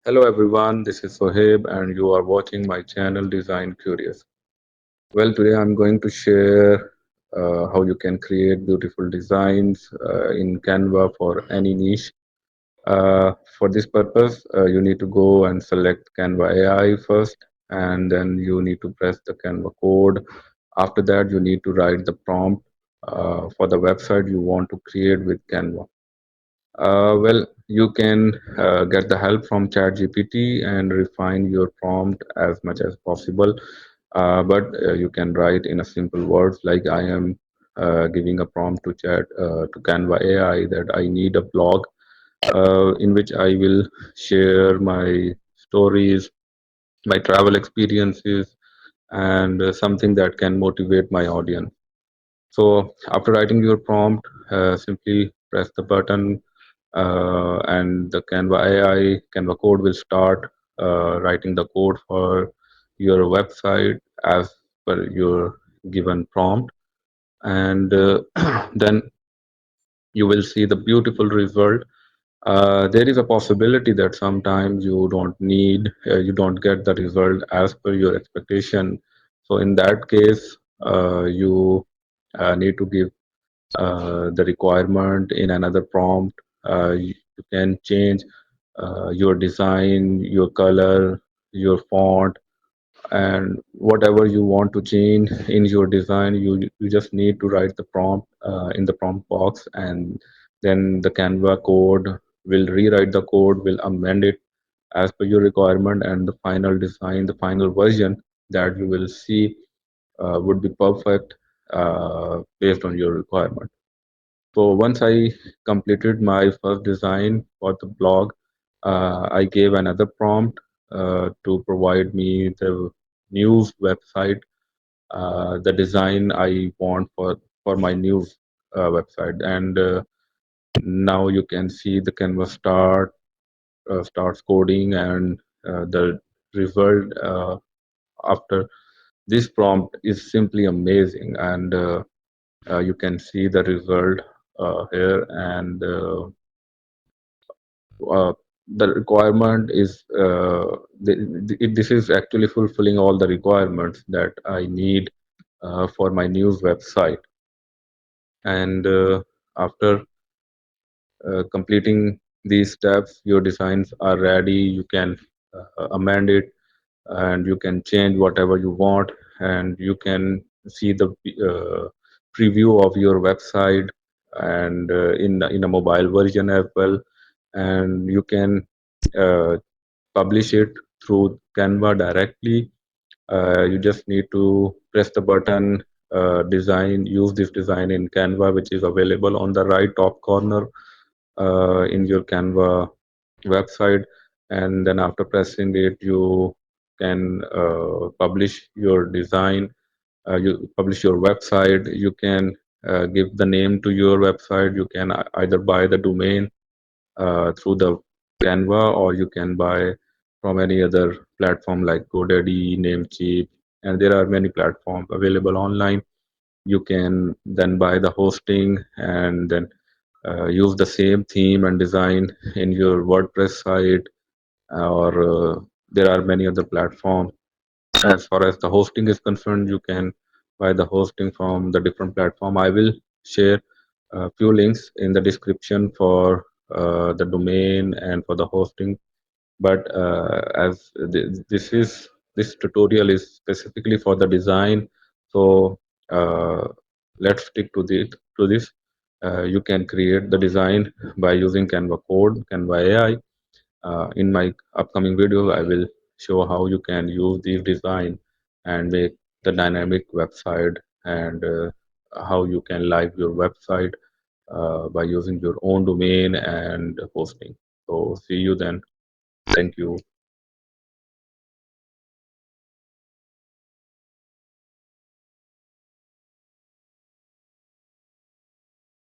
Hello everyone, this is Sohaib and you are watching my channel Design Curious. Well, today I'm going to share how you can create beautiful designs in Canva for any niche. For this purpose, you need to go and select Canva AI first, and then you need to press the Canva code. After that, you need to write the prompt for the website you want to create with Canva. Well, you can get the help from ChatGPT and refine your prompt as much as possible. But you can write in a simple words like I am giving a prompt to Chat to Canva AI that I need a blog in which I will share my stories, my travel experiences, and something that can motivate my audience. So after writing your prompt, simply press the button and the Canva AI, Canva code will start writing the code for your website as per your given prompt. And then you will see the beautiful result. There is a possibility that sometimes you don't get the result as per your expectation. So in that case, you need to give the requirement in another prompt. You can change your design, your color, your font, and whatever you want to change in your design. You just need to write the prompt in the prompt box, and then the Canva code will rewrite the code, will amend it as per your requirement, and the final design, the final version that you will see would be perfect based on your requirement. So once I completed my first design for the blog, I gave another prompt to provide me the news website, the design I want for my news website. And now you can see the Canvas starts coding, and the result after this prompt is simply amazing. And you can see the result here, and uh, the requirement is this is actually fulfilling all the requirements that I need for my news website. And after completing these steps, your designs are ready. You can amend it, and you can change whatever you want, and you can see the preview of your website, and in a mobile version as well. And you can uh, publish it through Canva directly. You just need to press the button, use this design in Canva, which is available on the right top corner in your Canva website. And then after pressing it, you can publish your design, you publish your website. You can give the name to your website. You can either buy the domain through the Canva, or you can buy from any other platform like GoDaddy, Namecheap, and there are many platforms available online. You can then buy the hosting, and then use the same theme and design in your WordPress site, or there are many other platforms. As far as the hosting is concerned, you can buy the hosting from the different platform. I will share a few links in the description for the domain and for the hosting. But as this tutorial is specifically for the design, so uh, let's stick to this. You can create the design by using Canva code, Canva AI. In my upcoming video, I will show how you can use these design and make the dynamic website, and how you can live your website by using your own domain and hosting. So see you then. Thank you.